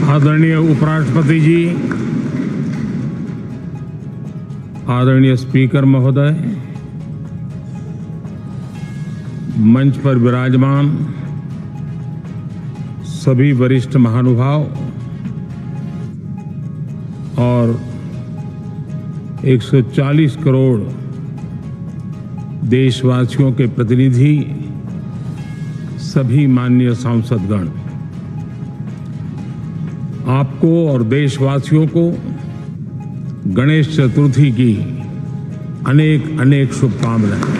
आदरणीय उपराष्ट्रपति जी, आदरणीय स्पीकर महोदय, मंच पर विराजमान सभी वरिष्ठ महानुभाव और 140 करोड़ देशवासियों के प्रतिनिधि, सभी माननीय सांसदगण, आपको और देशवासियों को गणेश चतुर्थी की अनेक अनेक शुभकामनाएं।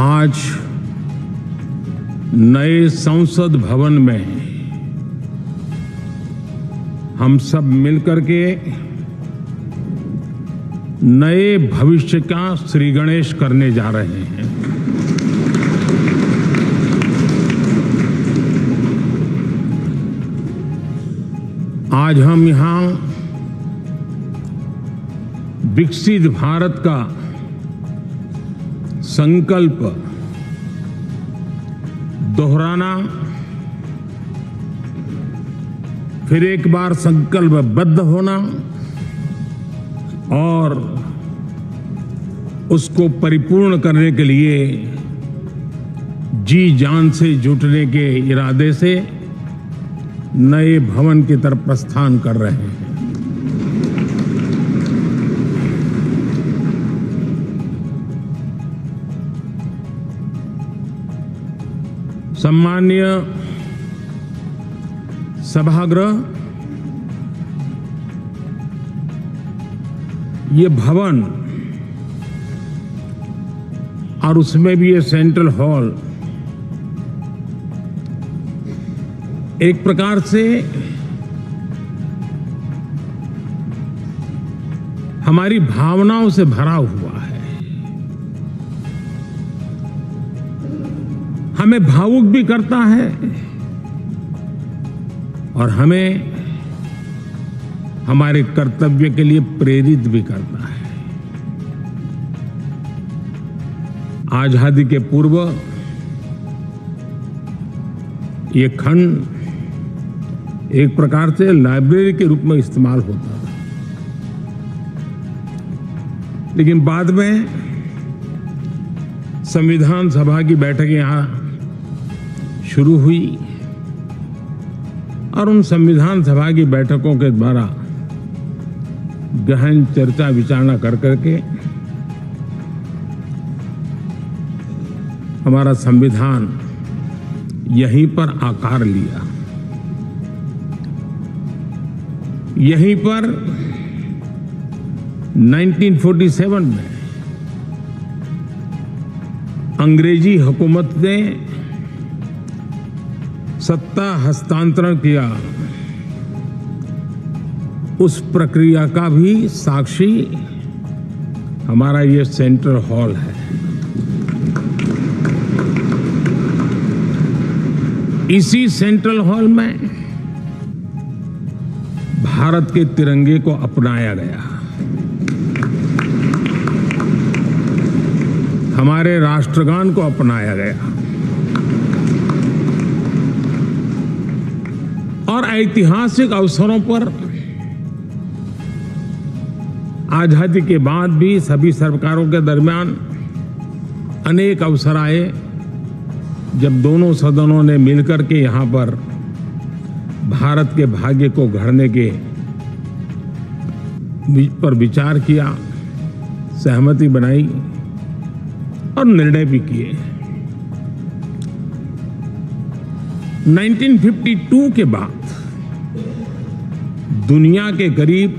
आज नए संसद भवन में हम सब मिलकर के नए भविष्य का श्री गणेश करने जा रहे हैं। आज हम यहां विकसित भारत का संकल्प दोहराना, फिर एक बार संकल्पबद्ध होना और उसको परिपूर्ण करने के लिए जी जान से जुटने के इरादे से नए भवन की तरफ प्रस्थान कर रहे हैं। सम्माननीय सभागृह, ये भवन और उसमें भी ये सेंट्रल हॉल एक प्रकार से हमारी भावनाओं से भरा हुआ है। हमें भावुक भी करता है और हमें हमारे कर्तव्य के लिए प्रेरित भी करता है। आजादी के पूर्व ये खंड एक प्रकार से लाइब्रेरी के रूप में इस्तेमाल होता था, लेकिन बाद में संविधान सभा की बैठकें यहां शुरू हुई और उन संविधान सभा की बैठकों के द्वारा गहन चर्चा विचारणा कर करके हमारा संविधान यहीं पर आकार लिया। यहीं पर 1947 में अंग्रेजी हुकूमत ने सत्ता हस्तांतरण किया, उस प्रक्रिया का भी साक्षी हमारा ये सेंट्रल हॉल है। इसी सेंट्रल हॉल में भारत के तिरंगे को अपनाया गया, हमारे राष्ट्रगान को अपनाया गया और ऐतिहासिक अवसरों पर आजादी के बाद भी सभी सरकारों के दरमियान अनेक अवसर आए जब दोनों सदनों ने मिलकर के यहां पर भारत के भाग्य को गढ़ने के पर विचार किया, सहमति बनाई और निर्णय भी किए। 1952 के बाद दुनिया के करीब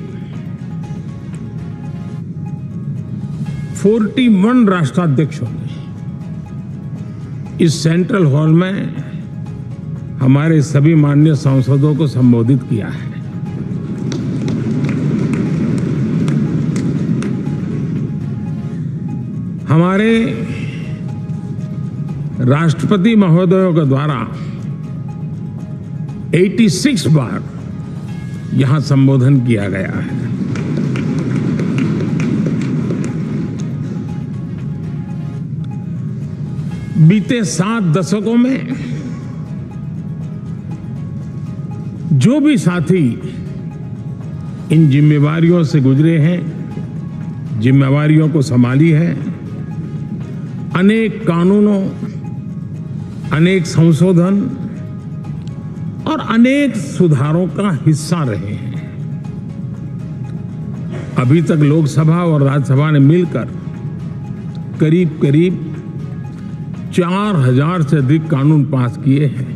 41 राष्ट्राध्यक्षों ने इस सेंट्रल हॉल में हमारे सभी माननीय सांसदों को संबोधित किया है। हमारे राष्ट्रपति महोदयों के द्वारा 86 बार यहां संबोधन किया गया है। बीते 7 दशकों में जो भी साथी इन जिम्मेवारियों से गुजरे हैं, जिम्मेवारियों को संभाली है, अनेक कानूनों, अनेक संशोधन और अनेक सुधारों का हिस्सा रहे हैं। अभी तक लोकसभा और राज्यसभा ने मिलकर करीब करीब 4000 से अधिक कानून पास किए हैं।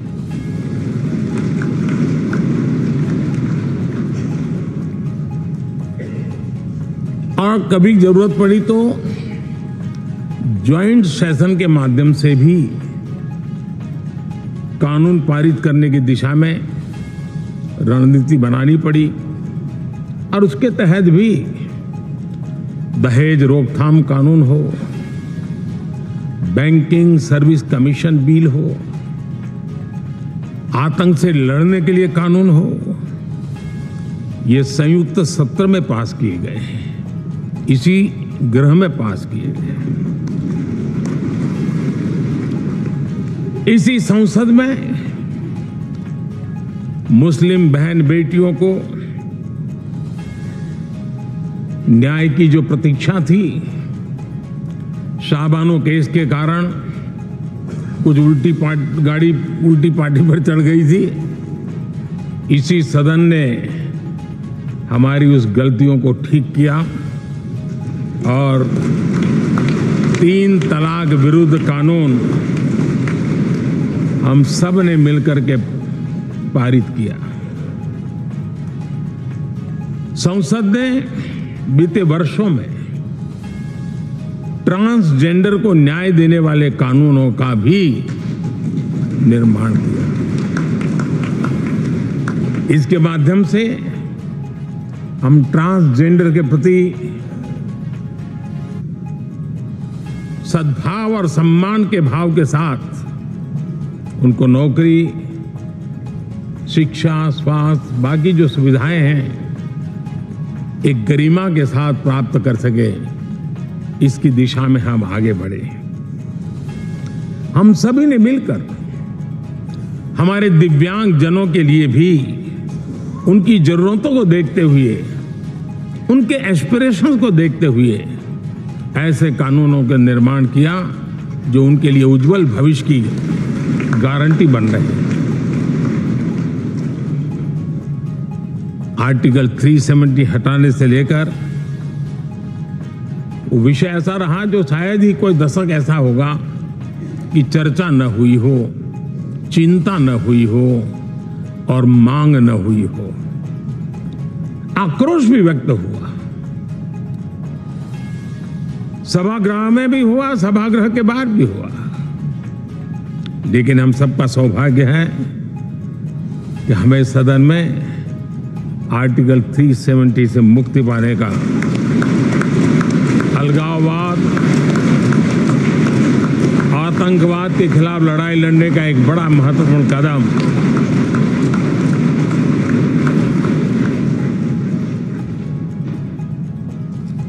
और कभी जरूरत पड़ी तो ज्वाइंट सेशन के माध्यम से भी कानून पारित करने की दिशा में रणनीति बनानी पड़ी और उसके तहत भी दहेज रोकथाम कानून हो, बैंकिंग सर्विस कमीशन बिल हो, आतंक से लड़ने के लिए कानून हो, ये संयुक्त सत्र में पास किए गए हैं, इसी गृह में पास किए गए। इसी संसद में मुस्लिम बहन बेटियों को न्याय की जो प्रतीक्षा थी, शाहबानो केस के कारण कुछ गाड़ी उल्टी पार्टी पर चढ़ गई थी। इसी सदन ने हमारी उस गलतियों को ठीक किया और 3 तलाक विरुद्ध कानून हम सब ने मिलकर के पारित किया। संसद ने बीते वर्षों में ट्रांसजेंडर को न्याय देने वाले कानूनों का भी निर्माण किया। इसके माध्यम से हम ट्रांसजेंडर के प्रति सद्भाव और सम्मान के भाव के साथ उनको नौकरी, शिक्षा, स्वास्थ्य, बाकी जो सुविधाएं हैं एक गरिमा के साथ प्राप्त कर सके, इसकी दिशा में हम आगे बढ़े। हम सभी ने मिलकर हमारे दिव्यांग जनों के लिए भी उनकी जरूरतों को देखते हुए, उनके एस्पिरेशंस को देखते हुए ऐसे कानूनों का निर्माण किया जो उनके लिए उज्जवल भविष्य की गारंटी बन रहे हैं। आर्टिकल 370 हटाने से लेकर वो विषय ऐसा रहा जो शायद ही कोई दशक ऐसा होगा कि चर्चा न हुई हो, चिंता न हुई हो और मांग न हुई हो। आक्रोश भी व्यक्त हुआ, सभागृह में भी हुआ, सभागृह के बाहर भी हुआ। लेकिन हम सबका सौभाग्य है कि हमें सदन में आर्टिकल 370 से मुक्ति पाने का, अलगाववाद, आतंकवाद के खिलाफ लड़ाई लड़ने का एक बड़ा महत्वपूर्ण कदम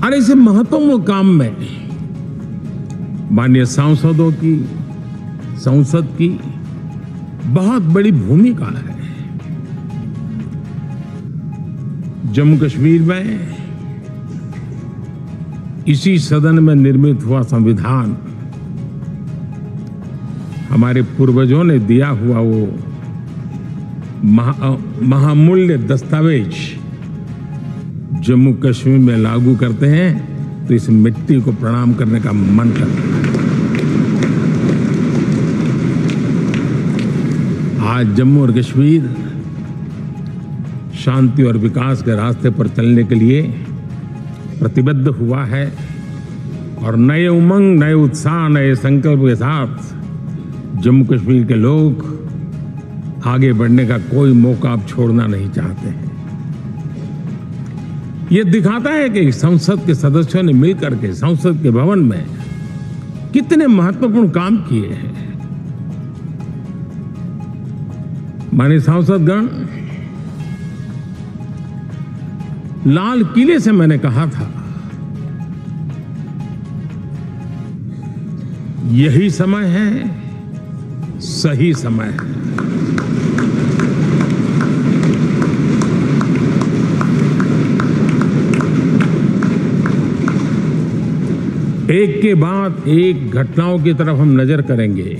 और इस महत्वपूर्ण काम में माननीय सांसदों की, संसद की बहुत बड़ी भूमिका है। जम्मू कश्मीर में इसी सदन में निर्मित हुआ संविधान हमारे पूर्वजों ने दिया हुआ वो महामूल्य दस्तावेज जम्मू कश्मीर में लागू करते हैं तो इस मिट्टी को प्रणाम करने का मन करता है। आज जम्मू और कश्मीर शांति और विकास के रास्ते पर चलने के लिए प्रतिबद्ध हुआ है और नए उमंग, नए उत्साह, नए संकल्प के साथ जम्मू कश्मीर के लोग आगे बढ़ने का कोई मौका अब छोड़ना नहीं चाहते हैं। ये दिखाता है कि संसद के सदस्यों ने मिलकर के संसद के भवन में कितने महत्वपूर्ण काम किए हैं। माननीय सांसदगण, लाल किले से मैंने कहा था यही समय है, सही समय है। एक के बाद एक घटनाओं की तरफ हम नजर करेंगे।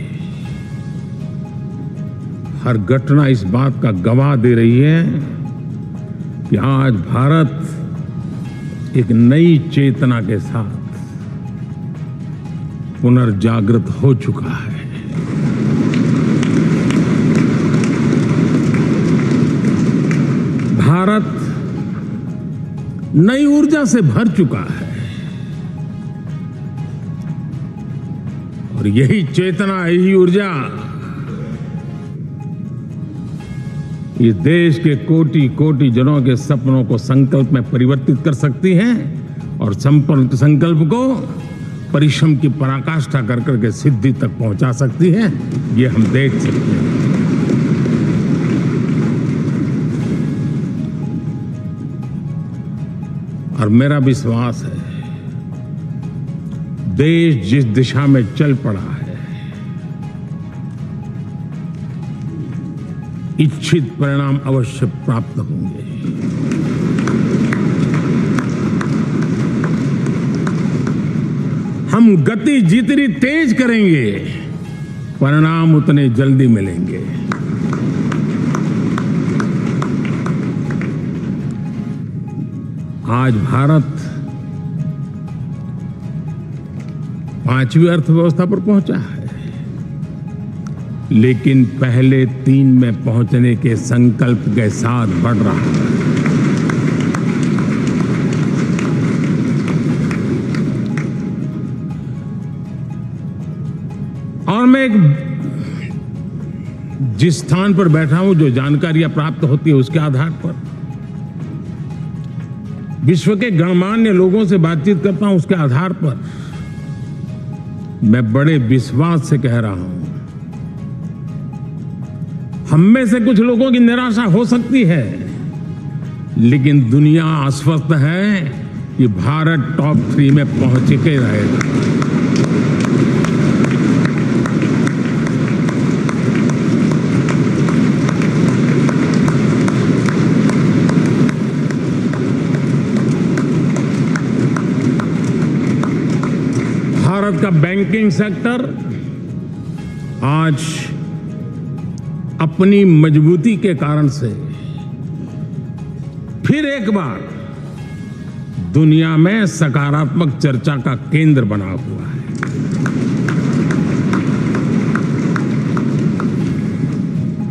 हर घटना इस बात का गवाह दे रही है कि आज भारत एक नई चेतना के साथ पुनर्जागृत हो चुका है। भारत नई ऊर्जा से भर चुका है और यही चेतना, यही ऊर्जा इस देश के कोटि कोटि जनों के सपनों को संकल्प में परिवर्तित कर सकती है और संकल्प को परिश्रम की पराकाष्ठा कर करके सिद्धि तक पहुंचा सकती है। ये हम देख सकते हैं। और मेरा विश्वास है, देश जिस दिशा में चल पड़ा है, इच्छित परिणाम अवश्य प्राप्त होंगे। हम गति जितनी तेज करेंगे, परिणाम उतने जल्दी मिलेंगे। आज भारत 5वीं अर्थव्यवस्था पर पहुंचा है, लेकिन पहले 3 में पहुंचने के संकल्प के साथ बढ़ रहा है। और मैं जिस स्थान पर बैठा हूं, जो जानकारियां प्राप्त होती है, उसके आधार पर विश्व के गणमान्य लोगों से बातचीत करता हूं, उसके आधार पर मैं बड़े विश्वास से कह रहा हूं, हम में से कुछ लोगों की निराशा हो सकती है, लेकिन दुनिया आश्वस्त है कि भारत टॉप 3 में पहुंच के रहेगा। भारत का बैंकिंग सेक्टर आज अपनी मजबूती के कारण से फिर एक बार दुनिया में सकारात्मक चर्चा का केंद्र बना हुआ है।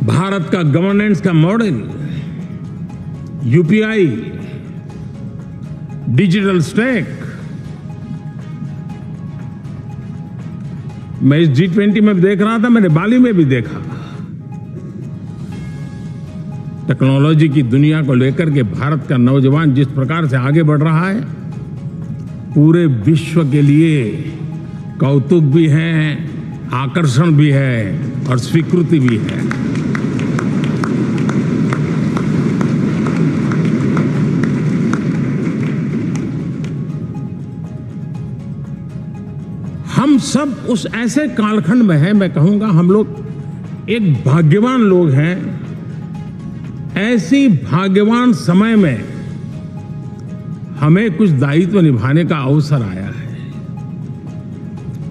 भारत का गवर्नेंस का मॉडल, यूपीआई, डिजिटल स्टैक, मैं इस G20 में देख रहा था, मैंने बाली में भी देखा। टेक्नोलॉजी की दुनिया को लेकर के भारत का नौजवान जिस प्रकार से आगे बढ़ रहा है, पूरे विश्व के लिए कौतुक भी है, आकर्षण भी है और स्वीकृति भी है। हम सब उस ऐसे कालखंड में हैं, मैं कहूंगा हम लोग एक भाग्यवान लोग हैं। ऐसी भाग्यवान समय में हमें कुछ दायित्व निभाने का अवसर आया है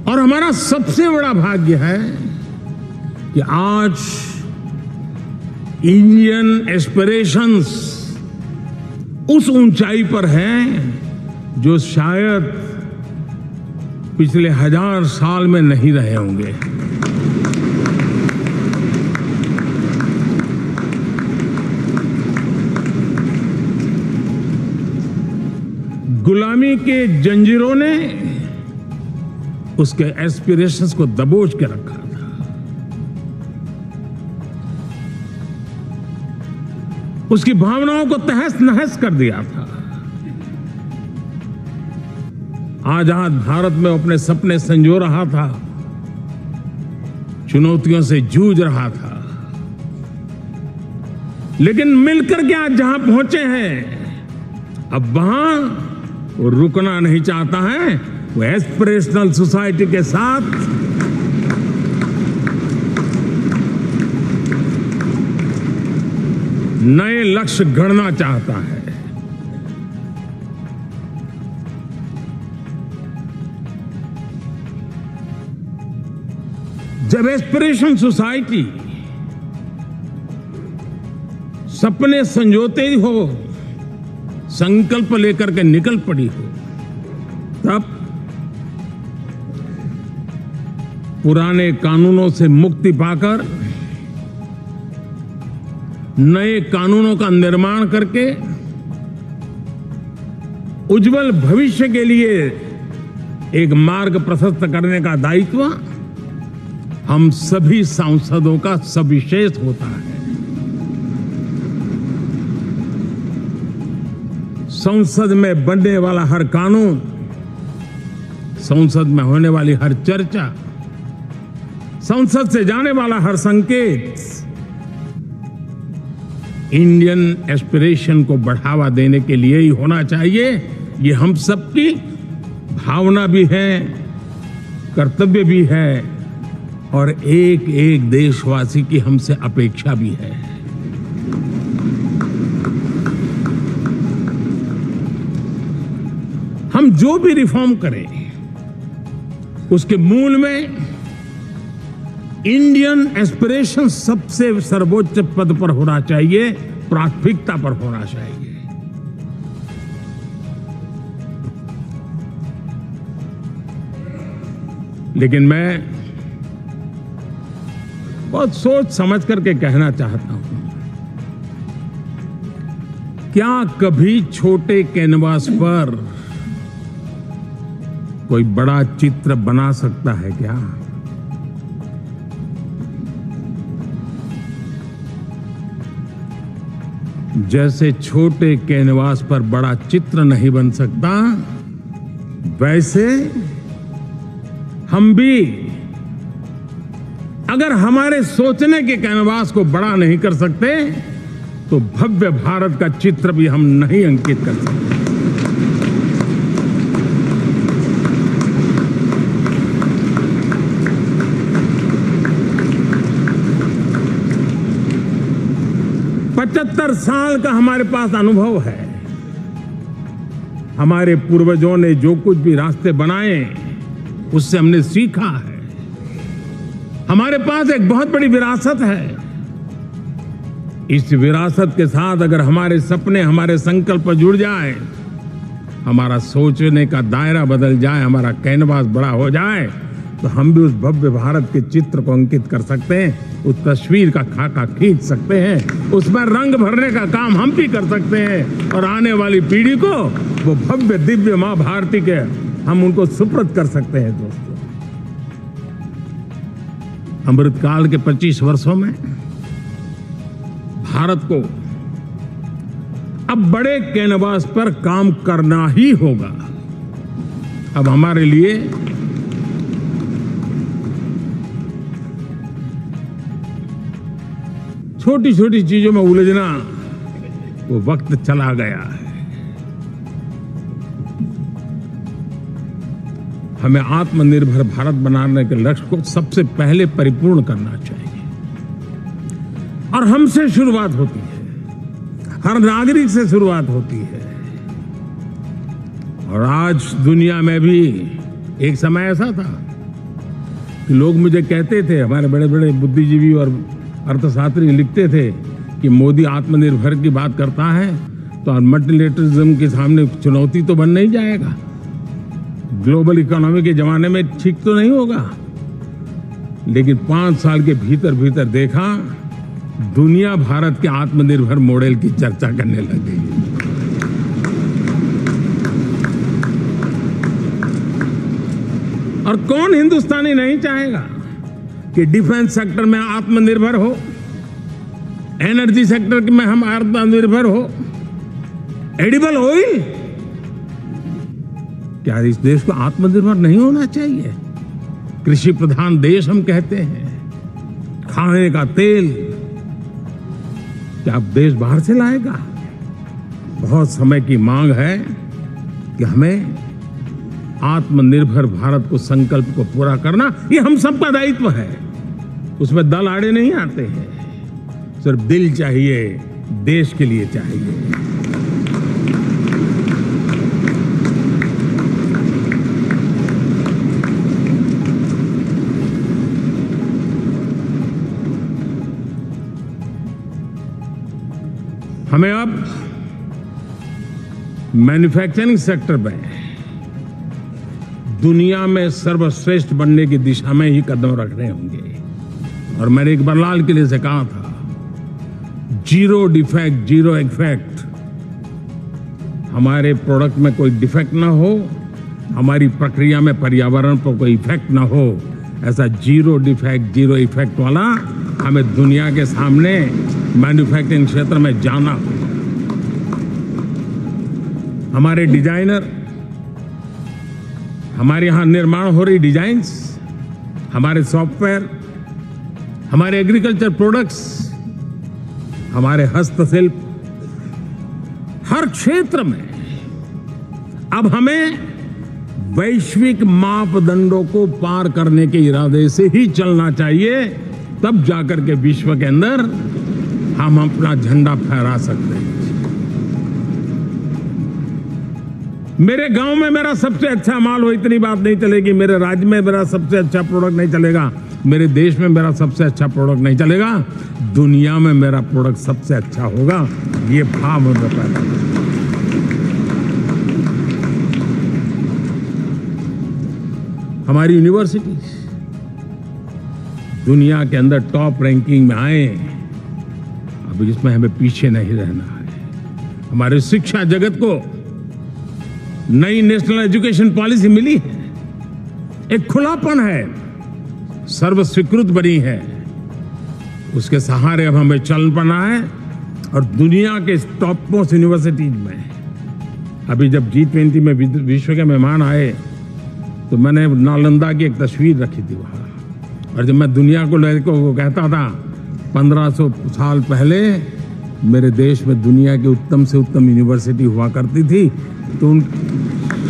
और हमारा सबसे बड़ा भाग्य है कि आज इंडियन एस्पिरेशंस उस ऊंचाई पर हैं जो शायद पिछले 1000 साल में नहीं रहे होंगे। गुलामी के जंजीरों ने उसके एस्पिरेशंस को दबोच के रखा था। उसकी भावनाओं को तहस नहस कर दिया था। आजाद भारत में अपने सपने संजो रहा था, चुनौतियों से जूझ रहा था, लेकिन मिलकर के आज जहां पहुंचे हैं, अब वहां वो रुकना नहीं चाहता है। वो एस्पिरेशनल सोसाइटी के साथ नए लक्ष्य गढ़ना चाहता है। जब एस्पिरेशन सोसाइटी सपने संजोते ही हो, संकल्प लेकर के निकल पड़ी हो, तब पुराने कानूनों से मुक्ति पाकर नए कानूनों का निर्माण करके उज्जवल भविष्य के लिए एक मार्ग प्रशस्त करने का दायित्व हम सभी सांसदों का सविशेष होता है। संसद में बनने वाला हर कानून, संसद में होने वाली हर चर्चा, संसद से जाने वाला हर संकेत इंडियन एस्पिरेशन को बढ़ावा देने के लिए ही होना चाहिए। ये हम सबकी भावना भी है, कर्तव्य भी है और एक एक देशवासी की हमसे अपेक्षा भी है। हम जो भी रिफॉर्म करें उसके मूल में इंडियन एस्पिरेशन सबसे सर्वोच्च पद पर होना चाहिए, प्राथमिकता पर होना चाहिए। लेकिन मैं बहुत सोच समझ करके कहना चाहता हूं, क्या कभी छोटे कैनवास पर कोई बड़ा चित्र बना सकता है क्या? जैसे छोटे कैनवास पर बड़ा चित्र नहीं बन सकता, वैसे हम भी अगर हमारे सोचने के कैनवास को बड़ा नहीं कर सकते तो भव्य भारत का चित्र भी हम नहीं अंकित कर सकते। पचहत्तर साल का हमारे पास अनुभव है। हमारे पूर्वजों ने जो कुछ भी रास्ते बनाए उससे हमने सीखा है। हमारे पास एक बहुत बड़ी विरासत है। इस विरासत के साथ अगर हमारे सपने, हमारे संकल्प जुड़ जाए, हमारा सोचने का दायरा बदल जाए, हमारा कैनवास बड़ा हो जाए, तो हम भी उस भव्य भारत के चित्र को अंकित कर सकते हैं, उस तस्वीर का खाका खींच सकते हैं, उसमें रंग भरने का काम हम भी कर सकते हैं और आने वाली पीढ़ी को वो भव्य दिव्य मां भारती के हम उनको सुपुर्द कर सकते हैं। दोस्तों, अमृतकाल के 25 वर्षों में भारत को अब बड़े कैनवास पर काम करना ही होगा। अब हमारे लिए छोटी छोटी चीजों में उलझना वो वक्त चला गया है। हमें आत्मनिर्भर भारत बनाने के लक्ष्य को सबसे पहले परिपूर्ण करना चाहिए और हमसे शुरुआत होती है, हर नागरिक से शुरुआत होती है। और आज दुनिया में भी एक समय ऐसा था कि लोग मुझे कहते थे, हमारे बड़े बड़े बुद्धिजीवी और अर्थशास्त्री लिखते थे कि मोदी आत्मनिर्भर की बात करता है तो मल्टीलेटरलिज्म के सामने चुनौती तो बन नहीं जाएगा, ग्लोबल इकोनॉमी के जमाने में ठीक तो नहीं होगा। लेकिन 5 साल के भीतर भीतर देखा, दुनिया भारत के आत्मनिर्भर मॉडल की चर्चा करने लग गई। और कौन हिंदुस्तानी नहीं चाहेगा कि डिफेंस सेक्टर में आत्मनिर्भर हो, एनर्जी सेक्टर में हम आत्मनिर्भर हो, एडिबल ऑयल, क्या इस देश को आत्मनिर्भर नहीं होना चाहिए? कृषि प्रधान देश हम कहते हैं, खाने का तेल क्या अब देश बाहर से लाएगा? बहुत समय की मांग है कि हमें आत्मनिर्भर भारत को संकल्प को पूरा करना, ये हम सबका दायित्व है। उसमें दल आड़े नहीं आते हैं, सिर्फ दिल चाहिए, देश के लिए चाहिए। हमें अब मैन्युफैक्चरिंग सेक्टर में दुनिया में सर्वश्रेष्ठ बनने की दिशा में ही कदम रखने होंगे। और मैंने एक बार लाल किले से कहा था, जीरो डिफेक्ट जीरो इफेक्ट। हमारे प्रोडक्ट में कोई डिफेक्ट ना हो, हमारी प्रक्रिया में पर्यावरण पर कोई इफेक्ट ना हो, ऐसा जीरो डिफेक्ट जीरो इफेक्ट वाला हमें दुनिया के सामने मैन्युफैक्चरिंग क्षेत्र में जाना हो। हमारे डिजाइनर, हमारे यहां निर्माण हो रही डिजाइन्स, हमारे सॉफ्टवेयर, हमारे एग्रीकल्चर प्रोडक्ट्स, हमारे हस्तशिल्प, हर क्षेत्र में अब हमें वैश्विक मापदंडों को पार करने के इरादे से ही चलना चाहिए, तब जाकर के विश्व के अंदर हम अपना झंडा फहरा सकते हैं। मेरे गांव में मेरा सबसे अच्छा माल हो, इतनी बात नहीं चलेगी। मेरे राज्य में मेरा सबसे अच्छा प्रोडक्ट नहीं चलेगा, मेरे देश में मेरा सबसे अच्छा प्रोडक्ट नहीं चलेगा, दुनिया में मेरा प्रोडक्ट सबसे अच्छा होगा। ये भाव हमें पैदा करना। हमारी यूनिवर्सिटीज दुनिया के अंदर टॉप रैंकिंग में आए, अब इसमें हमें पीछे नहीं रहना है। हमारे शिक्षा जगत को नई नेशनल एजुकेशन पॉलिसी मिली है, एक खुलापन है, सर्व स्वीकृत बनी है। उसके सहारे अब हमें चल पाना है। और दुनिया के टॉप मोस्ट यूनिवर्सिटीज में अभी जब G20 में विश्व के मेहमान आए तो मैंने नालंदा की एक तस्वीर रखी थी वहां। और जब मैं दुनिया को लड़कों को कहता था 1500 साल पहले मेरे देश में दुनिया की उत्तम से उत्तम यूनिवर्सिटी हुआ करती थी, तो उन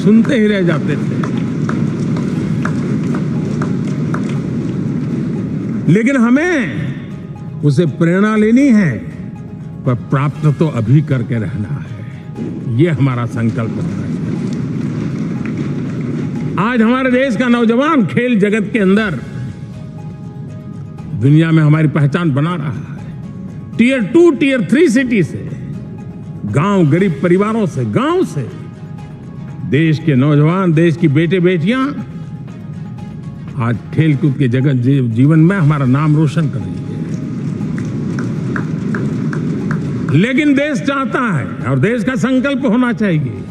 सुनते ही रह जाते थे। लेकिन हमें उसे प्रेरणा लेनी है, पर प्राप्त तो अभी करके रहना है। ये हमारा संकल्प है। आज हमारे देश का नौजवान खेल जगत के अंदर दुनिया में हमारी पहचान बना रहा है। टियर 2, टियर 3 सिटी से, गांव, गरीब परिवारों से, गांव से देश के नौजवान, देश की बेटे बेटियां आज खेलकूद के जगत जीवन में हमारा नाम रोशन कर रही है। लेकिन देश चाहता है और देश का संकल्प होना चाहिए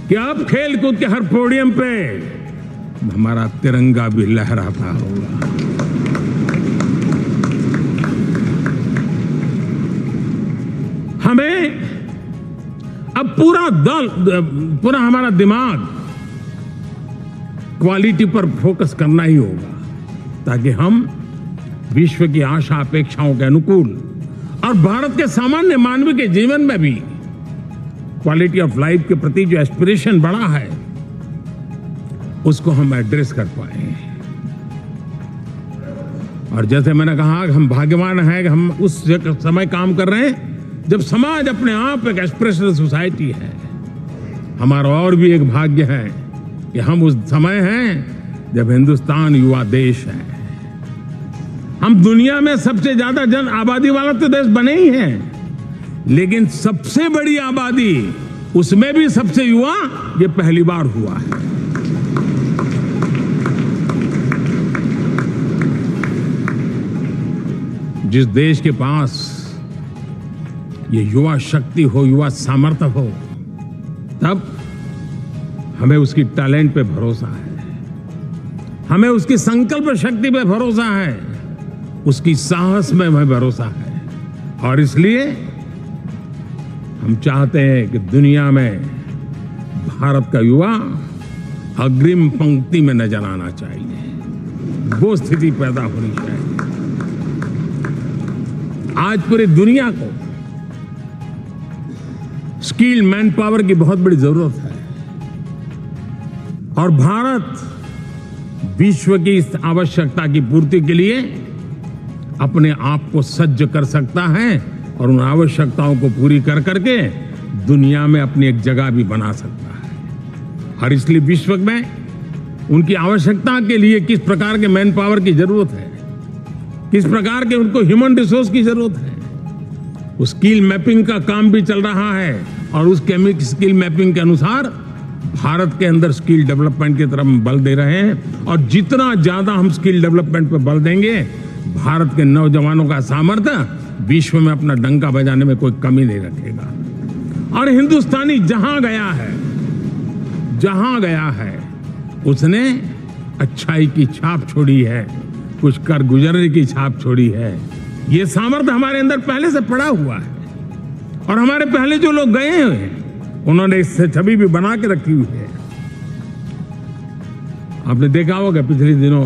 कि अब खेलकूद के हर पोडियम पे हमारा तिरंगा भी लहराता होगा। हमें अब पूरा हमारा दिमाग क्वालिटी पर फोकस करना ही होगा, ताकि हम विश्व की आशा अपेक्षाओं के अनुकूल और भारत के सामान्य मानव के जीवन में भी क्वालिटी ऑफ लाइफ के प्रति जो एस्पिरेशन बढ़ा है उसको हम एड्रेस कर पाए। और जैसे मैंने कहा, हम भाग्यवान हैं कि हम उस समय काम कर रहे हैं जब समाज अपने आप एक एस्पिरेशनल सोसाइटी है। हमारा और भी एक भाग्य है कि हम उस समय हैं जब हिंदुस्तान युवा देश है। हम दुनिया में सबसे ज्यादा जन आबादी वाला तो देश बने ही हैं, लेकिन सबसे बड़ी आबादी, उसमें भी सबसे युवा, ये पहली बार हुआ है। जिस देश के पास ये युवा शक्ति हो, युवा सामर्थ्य हो, तब हमें उसकी टैलेंट पे भरोसा है, हमें उसकी संकल्प शक्ति पे भरोसा है, उसकी साहस में हमें भरोसा है। और इसलिए हम चाहते हैं कि दुनिया में भारत का युवा अग्रिम पंक्ति में नजर आना चाहिए। वो स्थिति पैदा होनी चाहिए। आज पूरी दुनिया को स्किल मैन पावर की बहुत बड़ी जरूरत है और भारत विश्व की इस आवश्यकता की पूर्ति के लिए अपने आप को सज्ज कर सकता है और उन आवश्यकताओं को पूरी कर करके दुनिया में अपनी एक जगह भी बना सकता है। और इसलिए विश्व में उनकी आवश्यकता के लिए किस प्रकार के मैन पावर की जरूरत है, किस प्रकार के उनको ह्यूमन रिसोर्स की जरूरत है, उस स्किल मैपिंग का काम भी चल रहा है। और उस स्किल मैपिंग के अनुसार भारत के अंदर स्किल डेवलपमेंट की तरफ बल दे रहे हैं। और जितना ज्यादा हम स्किल डेवलपमेंट पर बल देंगे, भारत के नौजवानों का सामर्थ्य विश्व में अपना डंका बजाने में कोई कमी नहीं रखेगा। और हिंदुस्तानी जहां गया है उसने अच्छाई की छाप छोड़ी है, कुछ कर गुजरने की छाप छोड़ी है। ये सामर्थ्य हमारे अंदर पहले से पड़ा हुआ है और हमारे पहले जो लोग गए हैं उन्होंने इससे छवि भी बना के रखी हुई है। आपने देखा होगा पिछले दिनों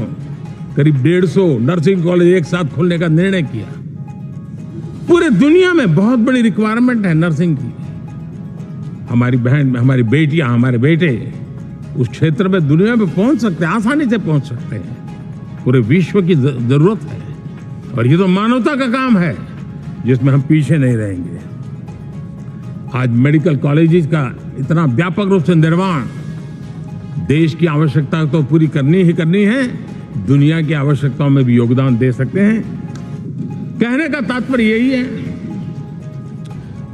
करीब 150 नर्सिंग कॉलेज एक साथ खोलने का निर्णय किया। पूरे दुनिया में बहुत बड़ी रिक्वायरमेंट है नर्सिंग की। हमारी बहन, हमारी बेटियां, हमारे बेटे उस क्षेत्र में दुनिया में पहुंच सकते हैं, आसानी से पहुंच सकते हैं। पूरे विश्व की जरूरत है और ये तो मानवता का काम है जिसमें हम पीछे नहीं रहेंगे। आज मेडिकल कॉलेजेस का इतना व्यापक रूप से निर्माण देश की आवश्यकता तो पूरी करनी ही करनी है, दुनिया की आवश्यकताओं में भी योगदान दे सकते हैं। कहने का तात्पर्य यही है,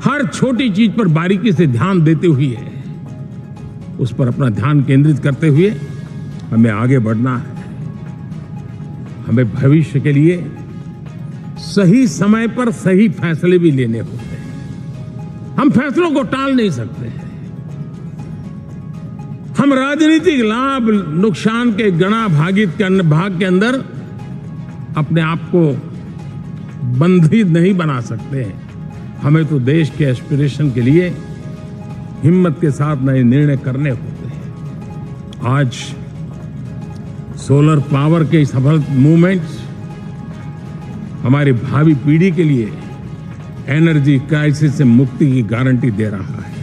हर छोटी चीज पर बारीकी से ध्यान देते हुए, उस पर अपना ध्यान केंद्रित करते हुए हमें आगे बढ़ना है। हमें भविष्य के लिए सही समय पर सही फैसले भी लेने होते हैं। हम फैसलों को टाल नहीं सकते हैं। हम राजनीतिक लाभ नुकसान के गणा भाग के अंदर अपने आप को बंधित नहीं बना सकते हैं। हमें तो देश के एस्पिरेशन के लिए हिम्मत के साथ नए निर्णय करने होते हैं। आज सोलर पावर के सफल मूवमेंट्स हमारी भावी पीढ़ी के लिए एनर्जी क्राइसिस से मुक्ति की गारंटी दे रहा है।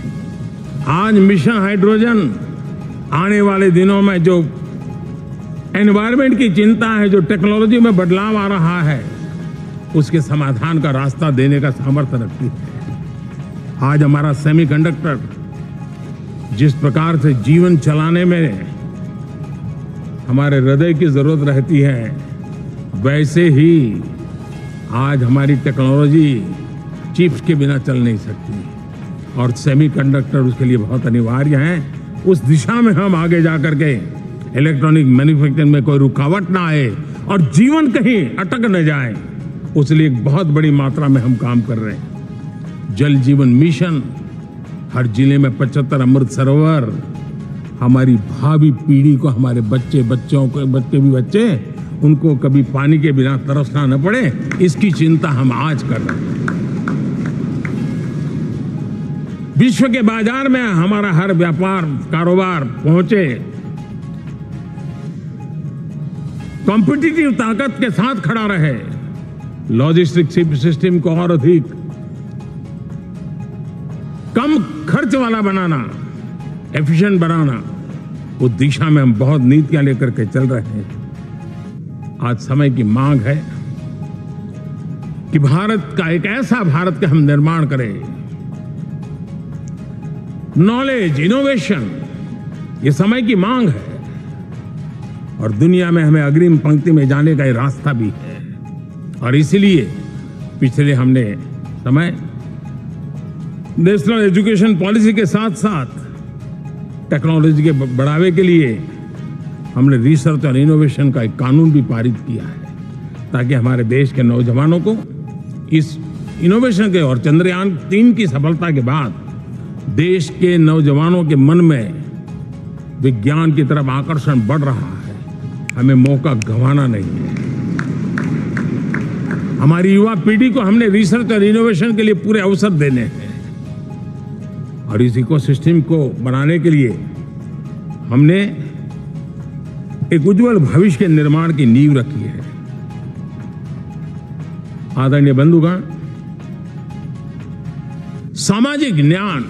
आज मिशन हाइड्रोजन आने वाले दिनों में जो एनवायरमेंट की चिंता है, जो टेक्नोलॉजी में बदलाव आ रहा है, उसके समाधान का रास्ता देने का सामर्थ्य रखती है। आज हमारा सेमीकंडक्टर जिस प्रकार से जीवन चलाने में हमारे हृदय की जरूरत रहती है, वैसे ही आज हमारी टेक्नोलॉजी चिप्स के बिना चल नहीं सकती और सेमीकंडक्टर उसके लिए बहुत अनिवार्य है। उस दिशा में हम आगे जाकर के इलेक्ट्रॉनिक मैन्युफैक्चरिंग में कोई रुकावट ना आए और जीवन कहीं अटक न जाए, उसलिए एक बहुत बड़ी मात्रा में हम काम कर रहे हैं। जल जीवन मिशन, हर जिले में 75 अमृत सरोवर, हमारी भावी पीढ़ी को, हमारे बच्चे उनको कभी पानी के बिना तरसना न पड़े, इसकी चिंता हम आज कर रहे हैं। विश्व के बाजार में हमारा हर व्यापार कारोबार पहुंचे, कॉम्पिटिटिव ताकत के साथ खड़ा रहे, लॉजिस्टिक सिस्टम को और अधिक कम खर्च वाला बनाना, एफिशिएंट बनाना, उस दिशा में हम बहुत नीतियां लेकर के चल रहे हैं। आज समय की मांग है कि भारत का एक ऐसा भारत का हम निर्माण करें। नॉलेज, इनोवेशन, ये समय की मांग है और दुनिया में हमें अग्रिम पंक्ति में जाने का ये रास्ता भी है। और इसीलिए पिछले हमने समय नेशनल एजुकेशन पॉलिसी के साथ साथ टेक्नोलॉजी के बढ़ावे के लिए हमने रिसर्च और इनोवेशन का एक कानून भी पारित किया है, ताकि हमारे देश के नौजवानों को इस इनोवेशन के और चंद्रयान 3 की सफलता के बाद देश के नौजवानों के मन में विज्ञान की तरफ आकर्षण बढ़ रहा है। हमें मौका गंवाना नहीं है। हमारी युवा पीढ़ी को हमने रिसर्च और इनोवेशन के लिए पूरे अवसर देने हैं और इस इकोसिस्टम को बनाने के लिए हमने एक उज्जवल भविष्य के निर्माण की नींव रखी है। आदरणीय बंधुगण, सामाजिक न्याय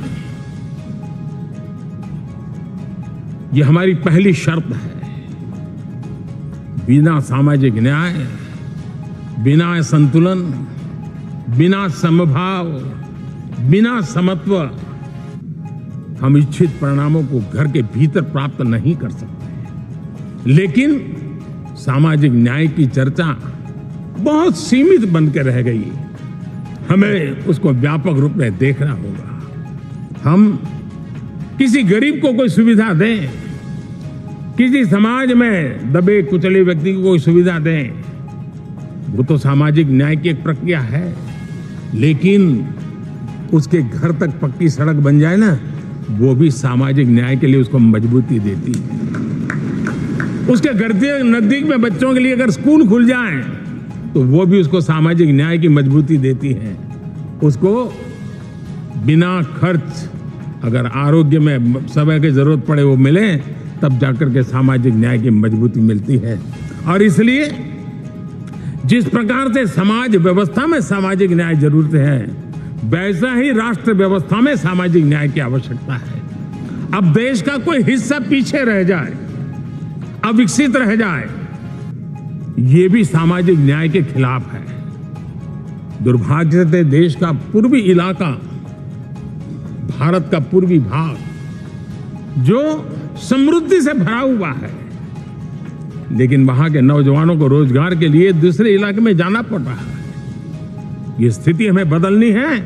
ये हमारी पहली शर्त है। बिना सामाजिक न्याय, बिना संतुलन, बिना समभाव, बिना समत्व हम इच्छित परिणामों को घर के भीतर प्राप्त नहीं कर सकते। लेकिन सामाजिक न्याय की चर्चा बहुत सीमित बन के रह गई। हमें उसको व्यापक रूप में देखना होगा। हम किसी गरीब को कोई सुविधा दें, किसी समाज में दबे कुचले व्यक्ति को कोई सुविधा दें, वो तो सामाजिक न्याय की एक प्रक्रिया है। लेकिन उसके घर तक पक्की सड़क बन जाए ना, वो भी सामाजिक न्याय के लिए उसको मजबूती देती है। उसके घर के नजदीक में बच्चों के लिए अगर स्कूल खुल जाए तो वो भी उसको सामाजिक न्याय की मजबूती देती है। उसको बिना खर्च अगर आरोग्य में समय की जरूरत पड़े वो मिले, तब जाकर के सामाजिक न्याय की मजबूती मिलती है। और इसलिए जिस प्रकार से समाज व्यवस्था में सामाजिक न्याय जरूरत है, वैसा ही राष्ट्र व्यवस्था में सामाजिक न्याय की आवश्यकता है। अब देश का कोई हिस्सा पीछे रह जाए, अविकसित रह जाए, ये भी सामाजिक न्याय के खिलाफ है। दुर्भाग्य से देश का पूर्वी इलाका, भारत का पूर्वी भाग, जो समृद्धि से भरा हुआ है, लेकिन वहां के नौजवानों को रोजगार के लिए दूसरे इलाके में जाना पड़ रहा है। ये स्थिति हमें बदलनी है।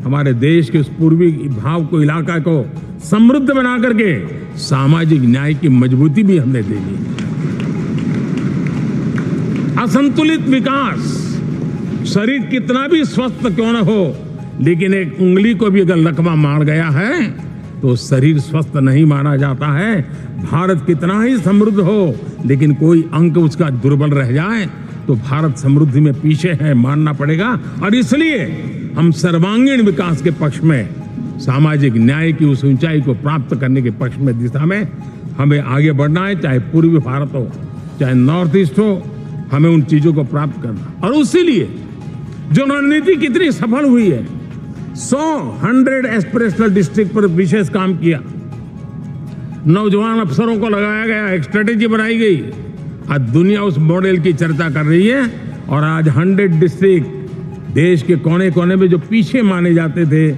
हमारे देश के उस पूर्वी भाग को, इलाका को समृद्ध बना करके सामाजिक न्याय की मजबूती भी हमने देनी है। असंतुलित विकास, शरीर कितना भी स्वस्थ क्यों न हो, लेकिन एक उंगली को भी अगर लकवा मार गया है तो शरीर स्वस्थ नहीं माना जाता है। भारत कितना ही समृद्ध हो, लेकिन कोई अंग उसका दुर्बल रह जाए तो भारत समृद्धि में पीछे है, मानना पड़ेगा। और इसलिए हम सर्वांगीण विकास के पक्ष में, सामाजिक न्याय की उस ऊंचाई को प्राप्त करने के पक्ष में, दिशा में हमें आगे बढ़ना है। चाहे पूर्वी भारत हो, चाहे नॉर्थ ईस्ट हो, हमें उन चीजों को प्राप्त करना। और उसीलिए जो रणनीति कितनी सफल हुई है, 100 एस्पिरेशनल डिस्ट्रिक्ट पर विशेष काम किया, नौजवान अफसरों को लगाया गया, एक स्ट्रेटेजी बनाई गई। आज दुनिया उस मॉडल की चर्चा कर रही है। और आज 100 डिस्ट्रिक्ट, देश के कोने कोने में जो पीछे माने जाते थे,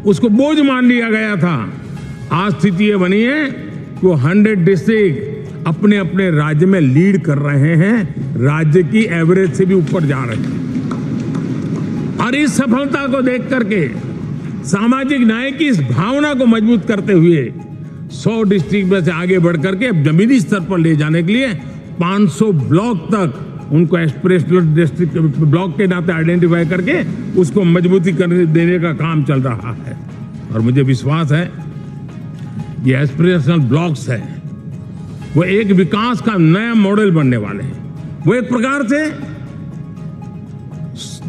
उसको बोझ मान लिया गया था। आज स्थिति ये बनी है कि वो 100 डिस्ट्रिक्ट अपने अपने राज्य में लीड कर रहे हैं, राज्य की एवरेज से भी ऊपर जा रहे हैं। और इस सफलता को देख करके, सामाजिक न्याय की इस भावना को मजबूत करते हुए 100 डिस्ट्रिक्ट में से आगे बढ़ करके अब जमीनी स्तर पर ले जाने के लिए 500 ब्लॉक तक उनको एस्पिरेशनल डिस्ट्रिक्ट ब्लॉक के नाते आइडेंटिफाई करके उसको मजबूती करने देने का काम चल रहा है। और मुझे विश्वास है ये एस्पिरेशनल ब्लॉक्स है, वो एक विकास का नया मॉडल बनने वाले हैं। वो एक प्रकार से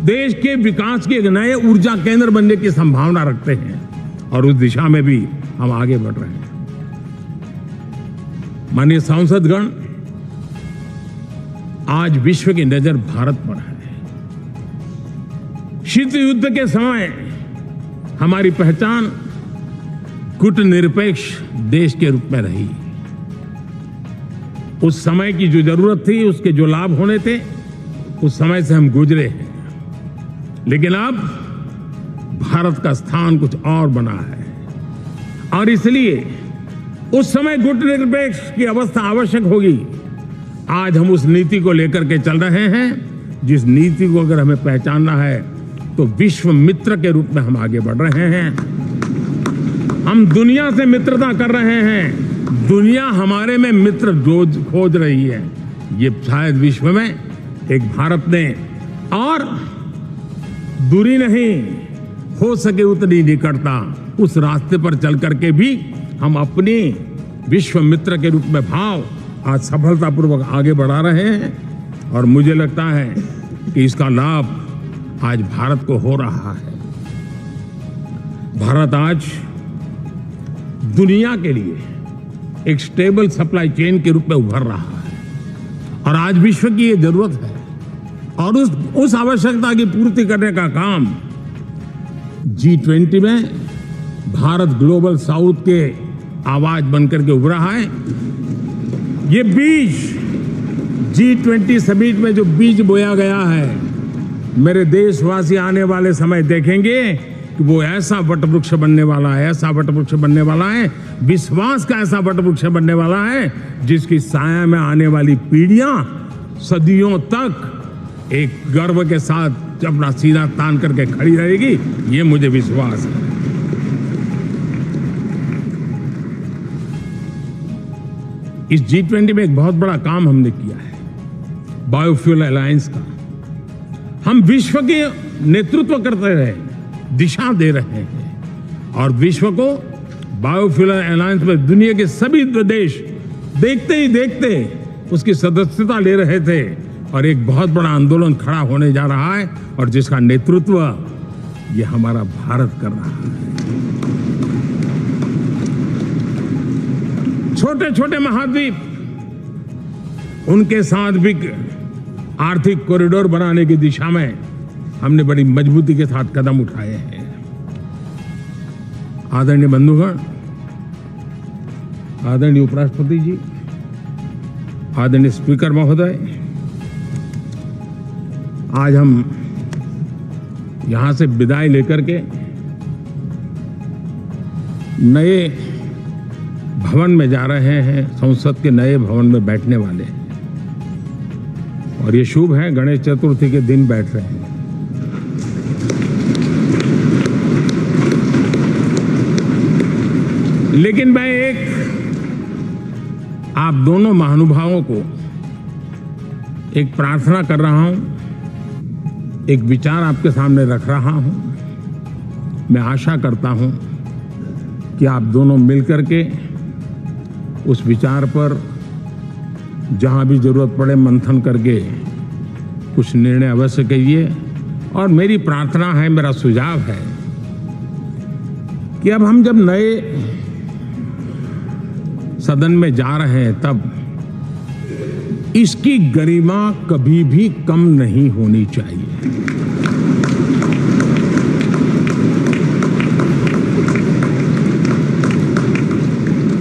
देश के विकास के एक नए ऊर्जा केंद्र बनने की संभावना रखते हैं। और उस दिशा में भी हम आगे बढ़ रहे हैं। माननीय सांसदगण, आज विश्व की नजर भारत पर है। शीत युद्ध के समय हमारी पहचान गुटनिरपेक्ष देश के रूप में रही। उस समय की जो जरूरत थी, उसके जो लाभ होने थे, उस समय से हम गुजरे हैं। लेकिन अब भारत का स्थान कुछ और बना है। और इसलिए उस समय गुटनिरपेक्ष की अवस्था आवश्यक होगी। आज हम उस नीति को लेकर के चल रहे हैं, जिस नीति को अगर हमें पहचानना है तो विश्व मित्र के रूप में हम आगे बढ़ रहे हैं। हम दुनिया से मित्रता कर रहे हैं, दुनिया हमारे में मित्र खोज रही है। ये शायद विश्व में एक भारत ने, और दूरी नहीं, हो सके उतनी निकटता, उस रास्ते पर चल करके भी हम अपने विश्व मित्र के रूप में भाव आज सफलतापूर्वक आगे बढ़ा रहे हैं। और मुझे लगता है कि इसका लाभ आज भारत को हो रहा है। भारत आज दुनिया के लिए एक स्टेबल सप्लाई चेन के रूप में उभर रहा है। और आज विश्व की ये जरूरत है। और उस आवश्यकता की पूर्ति करने का काम G20 में भारत ग्लोबल साउथ के आवाज बनकर के उभरा है। ये बीज G20 समिट में जो बीज बोया गया है, मेरे देशवासी आने वाले समय देखेंगे कि वो ऐसा वटवृक्ष बनने वाला है, ऐसा वटवृक्ष बनने वाला है, विश्वास का ऐसा वटवृक्ष बनने वाला है जिसकी साया में आने वाली पीढ़ियां सदियों तक एक गर्व के साथ अपना सीना तान करके खड़ी रहेगी। ये मुझे विश्वास है। इस G20 में एक बहुत बड़ा काम हमने किया है, बायोफ्यूल अलायंस का। हम विश्व के नेतृत्व करते रहे, दिशा दे रहे हैं और विश्व को बायोफ्यूल अलायंस में दुनिया के सभी देश देखते ही देखते उसकी सदस्यता ले रहे थे और एक बहुत बड़ा आंदोलन खड़ा होने जा रहा है और जिसका नेतृत्व ये हमारा भारत कर रहा है। छोटे छोटे महाद्वीप, उनके साथ भी आर्थिक कॉरिडोर बनाने की दिशा में हमने बड़ी मजबूती के साथ कदम उठाए हैं। आदरणीय बंधुगण, आदरणीय उपराष्ट्रपति जी, आदरणीय स्पीकर महोदय, आज हम यहां से विदाई लेकर के नए भवन में जा रहे हैं, संसद के नए भवन में बैठने वाले हैं और ये शुभ है, गणेश चतुर्थी के दिन बैठ रहे हैं। लेकिन मैं आप दोनों महानुभावों को एक प्रार्थना कर रहा हूं, एक विचार आपके सामने रख रहा हूं। मैं आशा करता हूं कि आप दोनों मिलकर के उस विचार पर जहां भी जरूरत पड़े मंथन करके कुछ निर्णय अवश्य कीजिए। और मेरी प्रार्थना है, मेरा सुझाव है कि अब हम जब नए सदन में जा रहे हैं तब इसकी गरिमा कभी भी कम नहीं होनी चाहिए।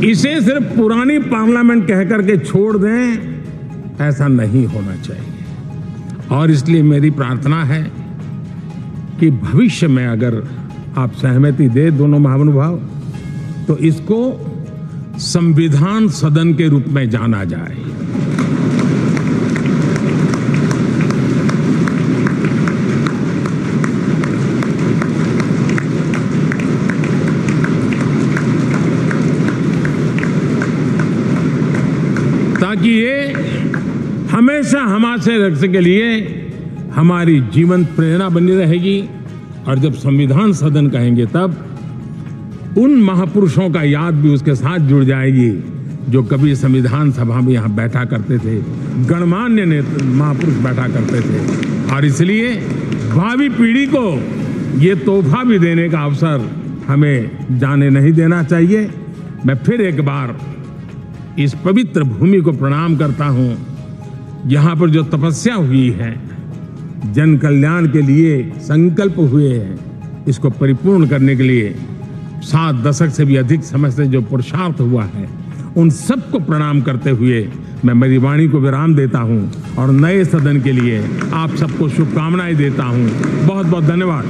इसे सिर्फ पुरानी पार्लियामेंट कहकर के छोड़ दें, ऐसा नहीं होना चाहिए। और इसलिए मेरी प्रार्थना है कि भविष्य में अगर आप सहमति दे दोनों महानुभाव, तो इसको संविधान सदन के रूप में जाना जाए। ताकि ये हमेशा हमारे रक्षा के लिए हमारी जीवन प्रेरणा बनी रहेगी। और जब संविधान सदन कहेंगे तब उन महापुरुषों का याद भी उसके साथ जुड़ जाएगी जो कभी संविधान सभा में यहाँ बैठा करते थे, गणमान्य महापुरुष बैठा करते थे। और इसलिए भावी पीढ़ी को ये तोहफा भी देने का अवसर हमें जाने नहीं देना चाहिए। मैं फिर एक बार इस पवित्र भूमि को प्रणाम करता हूँ। यहाँ पर जो तपस्या हुई है, जन कल्याण के लिए संकल्प हुए हैं, इसको परिपूर्ण करने के लिए 7 दशक से भी अधिक समय से जो पुरुषार्थ हुआ है, उन सबको प्रणाम करते हुए मैं मेरी वाणी को विराम देता हूं और नए सदन के लिए आप सबको शुभकामनाएं देता हूं। बहुत बहुत धन्यवाद।